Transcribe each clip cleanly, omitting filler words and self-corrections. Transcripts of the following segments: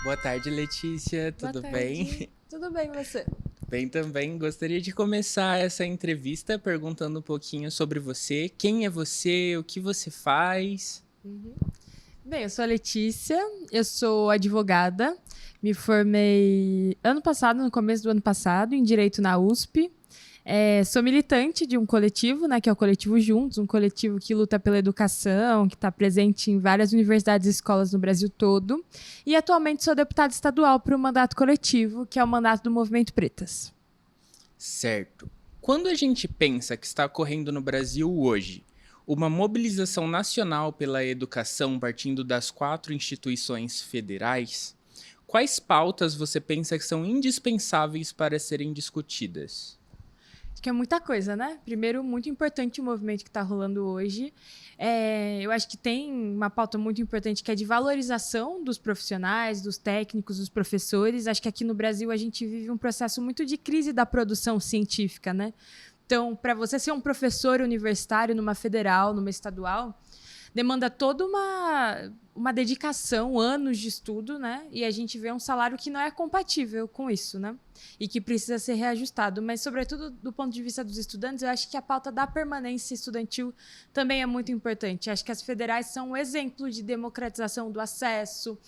Boa tarde, Letícia. Boa Tudo tarde. bem? Tudo bem, e você? Bem também. Gostaria de começar essa entrevista perguntando um pouquinho sobre você. Quem é você? O que você faz? Bem, eu sou a Letícia, eu sou advogada, me formei ano passado, no começo do ano passado, em Direito na USP. Sou militante de um coletivo, né, que é o Coletivo Juntos, um coletivo que luta pela educação, que está presente em várias universidades e escolas no Brasil todo. E atualmente sou deputada estadual para o mandato coletivo, que é o mandato do Movimento Pretas. Certo. Quando a gente pensa que está ocorrendo no Brasil hoje uma mobilização nacional pela educação partindo das 4 instituições federais, quais pautas você pensa que são indispensáveis para serem discutidas? Acho que é muita coisa, né? Primeiro, muito importante o movimento que está rolando hoje. Eu acho que tem uma pauta muito importante que é de valorização dos profissionais, dos técnicos, dos professores. Acho que aqui no Brasil a gente vive um processo muito de crise da produção científica, né? Então, para você ser um professor universitário numa federal, numa estadual, demanda toda uma dedicação, anos de estudo, né? E a gente vê um salário que não é compatível com isso, né? E que precisa ser reajustado. Mas, sobretudo, do ponto de vista dos estudantes, eu acho que a pauta da permanência estudantil também é muito importante. Acho que as federais são um exemplo de democratização do acesso.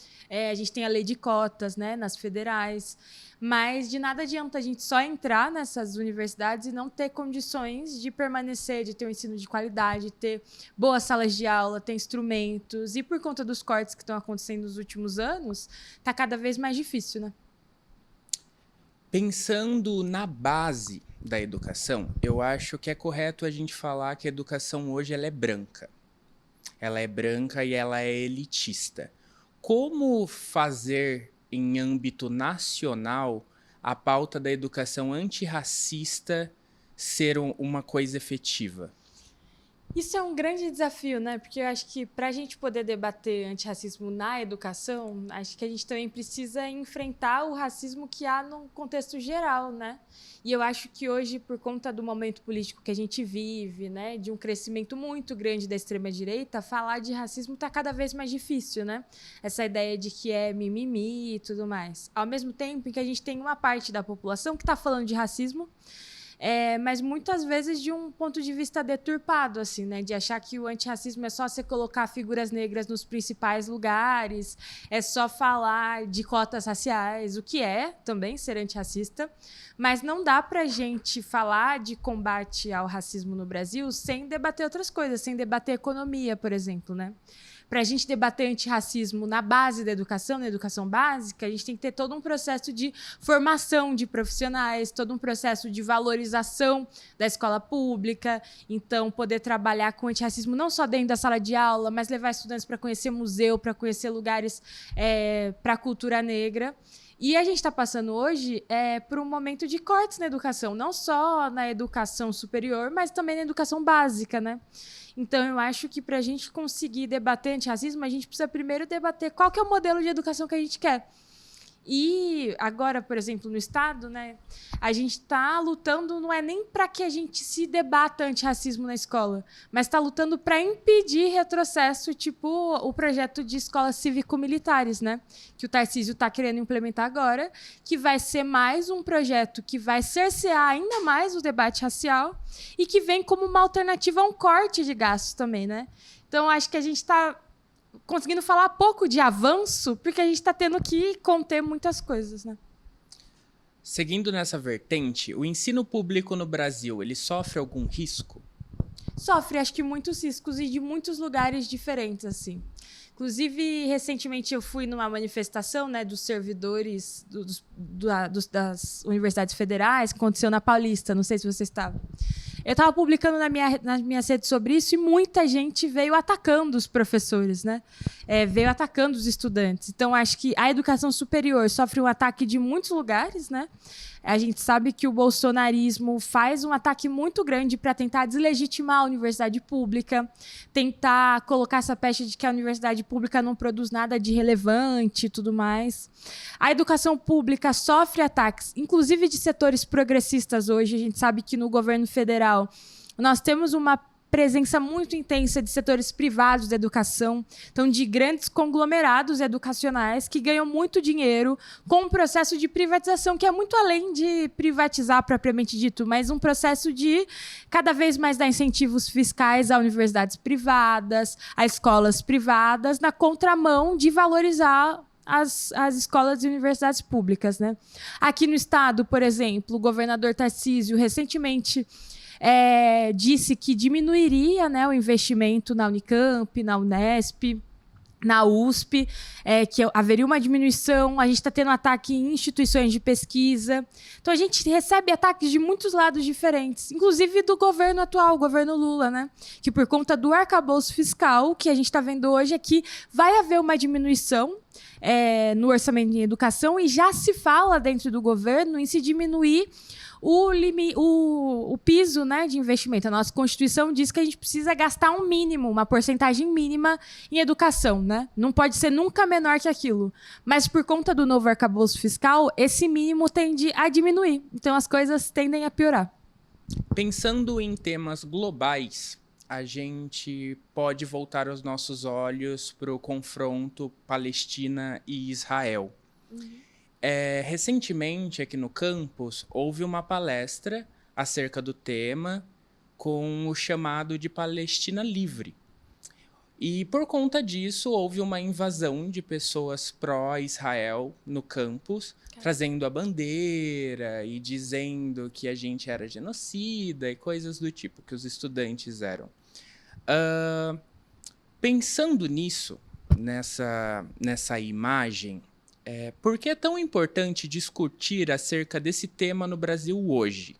A gente tem a lei de cotas, né, nas federais. Mas de nada adianta a gente só entrar nessas universidades e não ter condições de permanecer, de ter um ensino de qualidade, ter boas salas de aula, ter instrumentos. E por conta dos cortes que estão acontecendo nos últimos anos, está cada vez mais difícil, né? Pensando na base da educação, eu acho que é correto a gente falar que a educação hoje ela é branca. Ela é branca e ela é elitista. Como fazer em âmbito nacional a pauta da educação antirracista ser uma coisa efetiva? Isso é um grande desafio, né? Porque eu acho que para a gente poder debater antirracismo na educação, acho que a gente também precisa enfrentar o racismo que há no contexto geral, né? E eu acho que hoje, por conta do momento político que a gente vive, né, de um crescimento muito grande da extrema-direita, falar de racismo está cada vez mais difícil, né? Essa ideia de que é mimimi e tudo mais. Ao mesmo tempo em que a gente tem uma parte da população que está falando de racismo, mas muitas vezes de um ponto de vista deturpado, assim, né? De achar que o antirracismo é só você colocar figuras negras nos principais lugares, é só falar de cotas raciais, o que é também ser antirracista, mas não dá pra gente falar de combate ao racismo no Brasil sem debater outras coisas, sem debater economia, por exemplo, né? Para a gente debater antirracismo na base da educação, na educação básica, a gente tem que ter todo um processo de formação de profissionais, todo um processo de valorização da escola pública. Então, poder trabalhar com antirracismo não só dentro da sala de aula, mas levar estudantes para conhecer museu, para conhecer lugares para a cultura negra. E a gente está passando hoje por um momento de cortes na educação, não só na educação superior, mas também na educação básica, né? Então, eu acho que para a gente conseguir debater antirracismo, a gente precisa primeiro debater qual que é o modelo de educação que a gente quer. E agora, por exemplo, no Estado, né, a gente está lutando, não é nem para que a gente se debata antirracismo na escola, mas está lutando para impedir retrocesso, tipo o projeto de escolas cívico-militares, né, que o Tarcísio está querendo implementar agora, que vai ser mais um projeto que vai cercear ainda mais o debate racial e que vem como uma alternativa a um corte de gastos também, né? Então, acho que a gente está conseguindo falar pouco de avanço, porque a gente está tendo que conter muitas coisas, né? Seguindo nessa vertente, o ensino público no Brasil, ele sofre algum risco? Sofre, acho que muitos riscos e de muitos lugares diferentes, assim. Inclusive, recentemente eu fui numa manifestação, né, dos servidores das universidades federais, que aconteceu na Paulista, não sei se você estava. Eu estava publicando nas minhas redes sobre isso e muita gente veio atacando os professores, né? Veio atacando os estudantes. Então, acho que a educação superior sofre um ataque de muitos lugares, né? A gente sabe que o bolsonarismo faz um ataque muito grande para tentar deslegitimar a universidade pública, tentar colocar essa pecha de que a universidade pública não produz nada de relevante e tudo mais. A educação pública sofre ataques, inclusive de setores progressistas hoje. A gente sabe que no governo federal nós temos uma presença muito intensa de setores privados da educação, então de grandes conglomerados educacionais que ganham muito dinheiro com um processo de privatização que é muito além de privatizar propriamente dito, mas um processo de cada vez mais dar incentivos fiscais a universidades privadas, a escolas privadas, na contramão de valorizar as escolas e universidades públicas, né? Aqui no estado, por exemplo, o governador Tarcísio recentemente disse que diminuiria, né, o investimento na Unicamp, na Unesp, na USP, que haveria uma diminuição. A gente está tendo ataque em instituições de pesquisa. Então, a gente recebe ataques de muitos lados diferentes, inclusive do governo atual, o governo Lula, né? Que por conta do arcabouço fiscal, que a gente está vendo hoje é que vai haver uma diminuição no orçamento de educação e já se fala dentro do governo em se diminuir o piso, né, de investimento. A nossa Constituição diz que a gente precisa gastar um mínimo, uma porcentagem mínima em educação, né? Não pode ser nunca menor que aquilo. Mas por conta do novo arcabouço fiscal, esse mínimo tende a diminuir. Então as coisas tendem a piorar. Pensando em temas globais, a gente pode voltar os nossos olhos para o confronto Palestina e Israel. Recentemente, aqui no campus, houve uma palestra acerca do tema com o chamado de Palestina Livre. E, por conta disso, houve uma invasão de pessoas pró-Israel no campus, trazendo a bandeira e dizendo que a gente era genocida e coisas do tipo, que os estudantes eram. Pensando nisso, nessa imagem, por que é tão importante discutir acerca desse tema no Brasil hoje?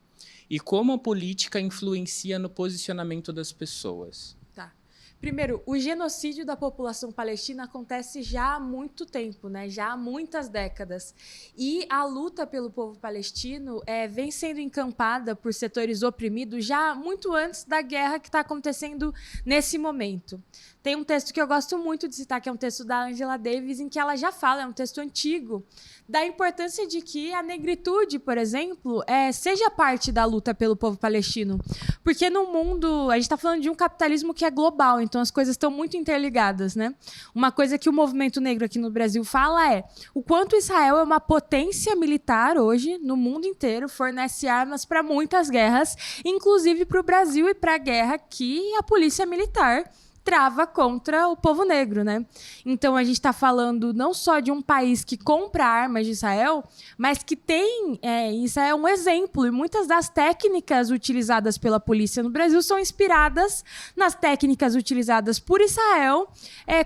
E como a política influencia no posicionamento das pessoas? Tá. Primeiro, o genocídio da população palestina acontece já há muito tempo, né? Já há muitas décadas. E a luta pelo povo palestino vem sendo encampada por setores oprimidos já muito antes da guerra que está acontecendo nesse momento. Tem um texto que eu gosto muito de citar, que é um texto da Angela Davis, em que ela já fala, é um texto antigo, da importância de que a negritude, por exemplo, seja parte da luta pelo povo palestino. Porque no mundo, a gente está falando de um capitalismo que é global, então as coisas estão muito interligadas, né? Uma coisa que o movimento negro aqui no Brasil fala é o quanto Israel é uma potência militar hoje, no mundo inteiro, fornece armas para muitas guerras, inclusive para o Brasil e para a guerra que a polícia militar trava contra o povo negro, né? Então, a gente está falando não só de um país que compra armas de Israel, mas que tem em Israel um exemplo. E muitas das técnicas utilizadas pela polícia no Brasil são inspiradas nas técnicas utilizadas por Israel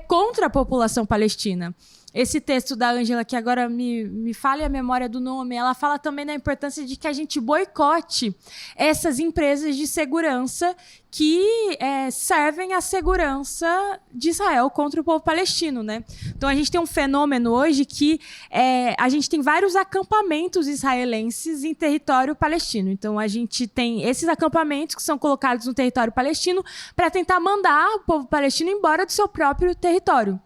contra a população palestina. Esse texto da Ângela, que agora me falha a memória do nome, ela fala também da importância de que a gente boicote essas empresas de segurança que servem à segurança de Israel contra o povo palestino, né? Então, a gente tem um fenômeno hoje que a gente tem vários acampamentos israelenses em território palestino. Então, a gente tem esses acampamentos que são colocados no território palestino para tentar mandar o povo palestino embora do seu próprio território.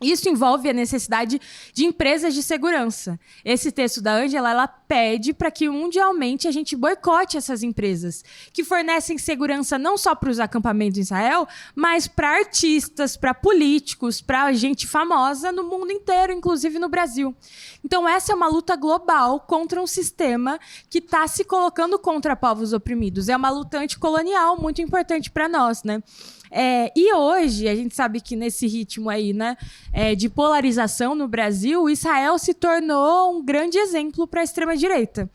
Isso envolve a necessidade de empresas de segurança. Esse texto da Ângela, ela pede para que mundialmente a gente boicote essas empresas, que fornecem segurança não só para os acampamentos em Israel, mas para artistas, para políticos, para gente famosa no mundo inteiro, inclusive no Brasil. Então, essa é uma luta global contra um sistema que está se colocando contra povos oprimidos. É uma luta anticolonial muito importante para nós, né? E hoje, a gente sabe que nesse ritmo aí, né, de polarização no Brasil, Israel se tornou um grande exemplo para a extrema-direita.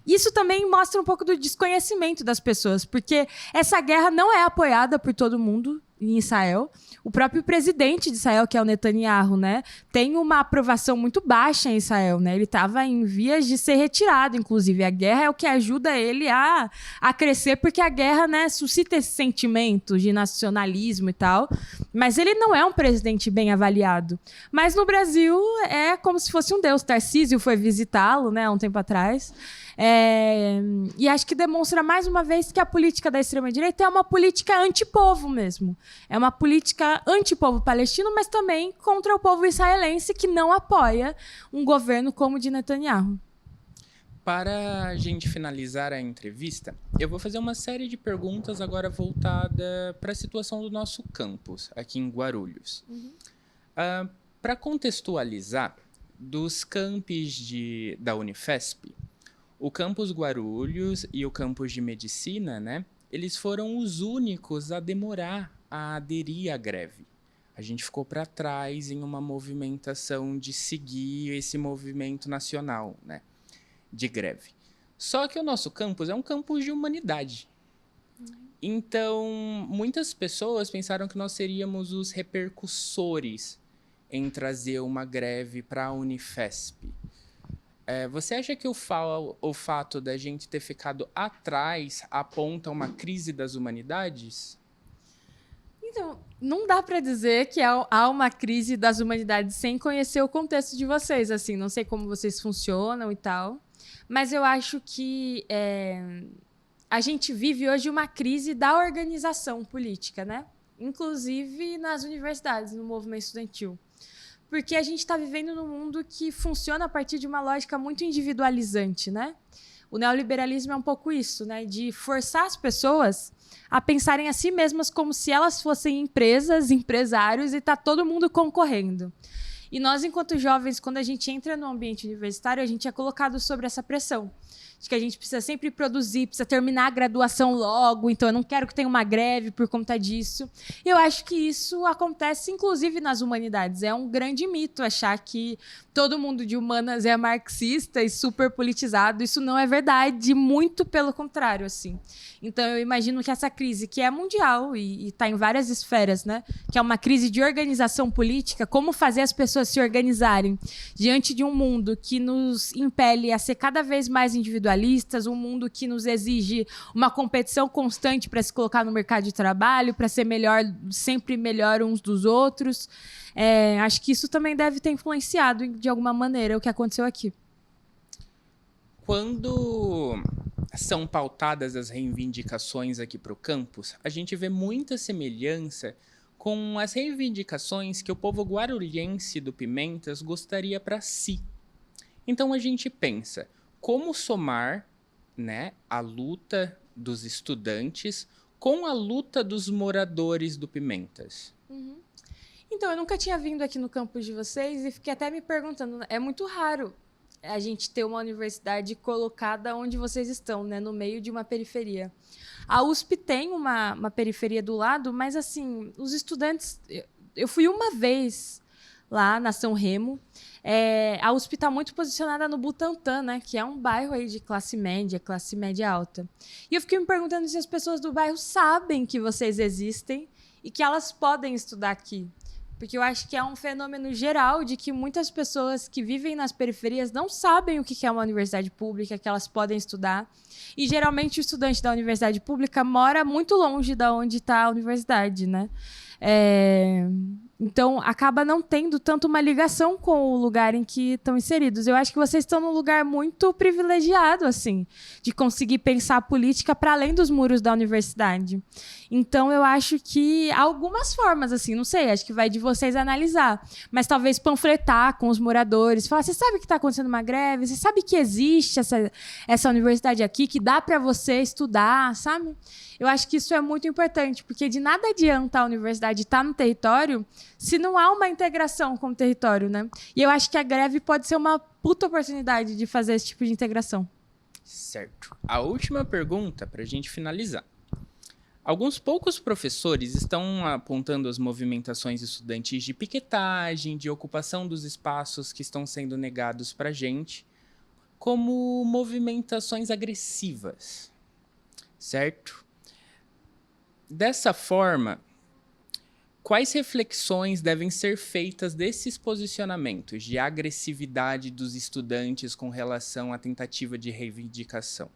Isso também mostra um pouco do desconhecimento das pessoas, porque essa guerra não é apoiada por todo mundo em Israel. O próprio presidente de Israel, que é o Netanyahu, né, tem uma aprovação muito baixa em Israel, né? Ele estava em vias de ser retirado, inclusive. A guerra é o que ajuda ele a crescer, porque a guerra, né, suscita esse sentimento de nacionalismo e tal. Mas ele não é um presidente bem avaliado. Mas no Brasil é como se fosse um deus. Tarcísio foi visitá-lo, né, há um tempo atrás. E acho que demonstra mais uma vez que a política da extrema-direita é uma política antipovo mesmo. É uma política antipovo palestino, mas também contra o povo israelense que não apoia um governo como o de Netanyahu. Para a gente finalizar a entrevista, eu vou fazer uma série de perguntas agora voltada para a situação do nosso campus aqui em Guarulhos. Para contextualizar, dos campos da Unifesp, o campus Guarulhos e o campus de Medicina, né, eles foram os únicos a demorar a aderir à greve. A gente ficou para trás em uma movimentação de seguir esse movimento nacional, né, de greve. Só que o nosso campus é um campus de humanidade. Então, muitas pessoas pensaram que nós seríamos os repercussores em trazer uma greve para a Unifesp. Você acha que o fato da gente ter ficado atrás aponta uma crise das humanidades? Então, não dá para dizer que há uma crise das humanidades sem conhecer o contexto de vocês, assim, não sei como vocês funcionam e tal, mas eu acho que a gente vive hoje uma crise da organização política, né? Inclusive nas universidades, no movimento estudantil. Porque a gente está vivendo num mundo que funciona a partir de uma lógica muito individualizante, né? O neoliberalismo é um pouco isso, né? De forçar as pessoas a pensarem a si mesmas como se elas fossem empresas, empresários, e tá todo mundo concorrendo. E nós, enquanto jovens, quando a gente entra no ambiente universitário, a gente é colocado sobre essa pressão. De que a gente precisa sempre produzir, precisa terminar a graduação logo, então eu não quero que tenha uma greve por conta disso. Eu acho que isso acontece, inclusive, nas humanidades. É um grande mito achar que todo mundo de humanas é marxista e super politizado. Isso não é verdade, muito pelo contrário, assim. Então, eu imagino que essa crise, que é mundial e está em várias esferas, né? Que é uma crise de organização política, como fazer as pessoas se organizarem diante de um mundo que nos impele a ser cada vez mais individualistas, um mundo que nos exige uma competição constante para se colocar no mercado de trabalho, para ser melhor, sempre melhor uns dos outros. Acho que isso também deve ter influenciado, de alguma maneira, o que aconteceu aqui. Quando são pautadas as reivindicações aqui para o campus, a gente vê muita semelhança com as reivindicações que o povo guarulhense do Pimentas gostaria para si. Então a gente pensa, como somar, né, a luta dos estudantes com a luta dos moradores do Pimentas? Então, eu nunca tinha vindo aqui no campus de vocês e fiquei até me perguntando, é muito raro a gente ter uma universidade colocada onde vocês estão, né, no meio de uma periferia. A USP tem uma periferia do lado, mas, assim, os estudantes... Eu fui uma vez lá na São Remo. A USP está muito posicionada no Butantã, né, que é um bairro aí de classe média alta. E eu fiquei me perguntando se as pessoas do bairro sabem que vocês existem e que elas podem estudar aqui. Porque eu acho que é um fenômeno geral de que muitas pessoas que vivem nas periferias não sabem o que é uma universidade pública, que elas podem estudar. E, geralmente, o estudante da universidade pública mora muito longe de onde está a universidade, né? Então, acaba não tendo tanto uma ligação com o lugar em que estão inseridos. Eu acho que vocês estão num lugar muito privilegiado, assim, de conseguir pensar a política para além dos muros da universidade. Então, eu acho que há algumas formas, assim, não sei, acho que vai de vocês analisar. Mas talvez panfletar com os moradores, falar, você sabe que está acontecendo uma greve? Você sabe que existe essa universidade aqui, que dá para você estudar, sabe? Eu acho que isso é muito importante, porque de nada adianta a universidade estar no território se não há uma integração com o território, né? E eu acho que a greve pode ser uma puta oportunidade de fazer esse tipo de integração. Certo. A última pergunta, para a gente finalizar. Alguns poucos professores estão apontando as movimentações estudantis de piquetagem, de ocupação dos espaços que estão sendo negados para a gente, como movimentações agressivas, certo? Dessa forma, quais reflexões devem ser feitas desses posicionamentos de agressividade dos estudantes com relação à tentativa de reivindicação?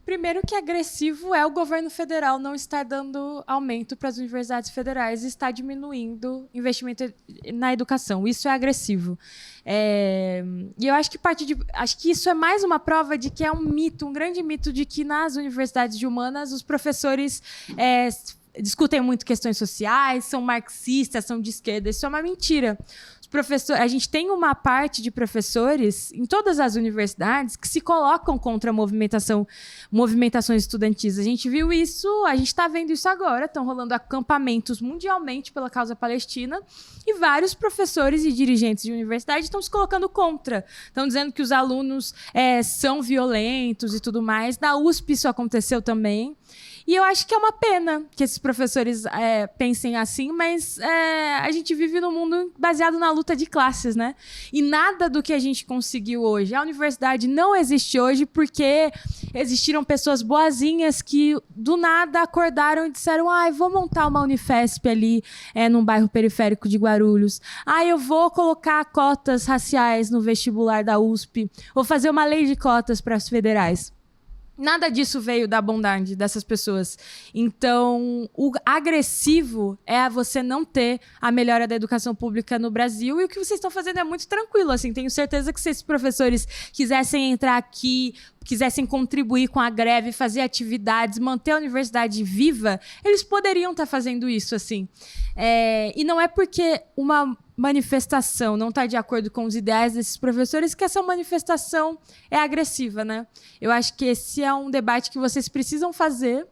Primeiro que agressivo é o governo federal não estar dando aumento para as universidades federais e estar diminuindo investimento na educação. Isso é agressivo. E eu acho que acho que isso é mais uma prova de que é um mito, um grande mito, de que nas universidades de humanas os professores discutem muito questões sociais, são marxistas, são de esquerda. Isso é uma mentira. Os a gente tem uma parte de professores em todas as universidades que se colocam contra movimentações estudantis. A gente viu isso, a gente está vendo isso agora. Estão rolando acampamentos mundialmente pela causa palestina e vários professores e dirigentes de universidade estão se colocando contra. Estão dizendo que os alunos são violentos e tudo mais. Na USP isso aconteceu também. E eu acho que é uma pena que esses professores pensem assim, mas a gente vive num mundo baseado na luta de classes, né? E nada do que a gente conseguiu hoje. A universidade não existe hoje porque existiram pessoas boazinhas que do nada acordaram e disseram: vou montar uma Unifesp ali num bairro periférico de Guarulhos. Eu vou colocar cotas raciais no vestibular da USP. Vou fazer uma lei de cotas para as federais. Nada disso veio da bondade dessas pessoas. Então, o agressivo é você não ter a melhora da educação pública no Brasil. E o que vocês estão fazendo é muito tranquilo. Assim, tenho certeza que se esses professores quisessem entrar aqui, quisessem contribuir com a greve, fazer atividades, manter a universidade viva, eles poderiam estar fazendo isso, assim. E não é porque uma manifestação não está de acordo com os ideais desses professores que essa manifestação é agressiva, né? Eu acho que esse é um debate que vocês precisam fazer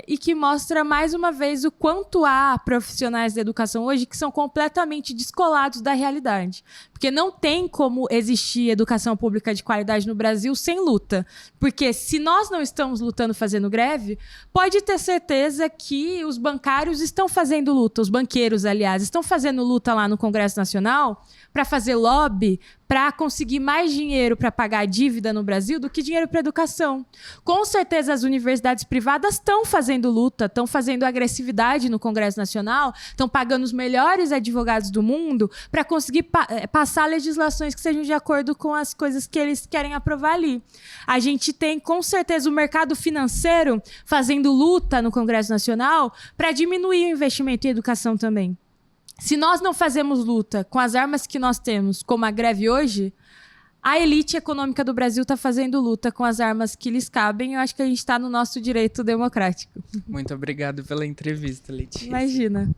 e que mostra, mais uma vez, o quanto há profissionais da educação hoje que são completamente descolados da realidade. Porque não tem como existir educação pública de qualidade no Brasil sem luta. Porque se nós não estamos lutando fazendo greve, pode ter certeza que os bancários estão fazendo luta, os banqueiros, aliás, estão fazendo luta lá no Congresso Nacional para fazer lobby, para conseguir mais dinheiro para pagar a dívida no Brasil do que dinheiro para educação. Com certeza as universidades privadas estão fazendo luta, estão fazendo agressividade no Congresso Nacional, estão pagando os melhores advogados do mundo para conseguir passar legislações que sejam de acordo com as coisas que eles querem aprovar ali. A gente tem, com certeza, o mercado financeiro fazendo luta no Congresso Nacional para diminuir o investimento em educação também. Se nós não fazemos luta com as armas que nós temos, como a greve hoje, a elite econômica do Brasil está fazendo luta com as armas que lhes cabem. Eu acho que a gente está no nosso direito democrático. Muito obrigado pela entrevista, Letícia. Imagina.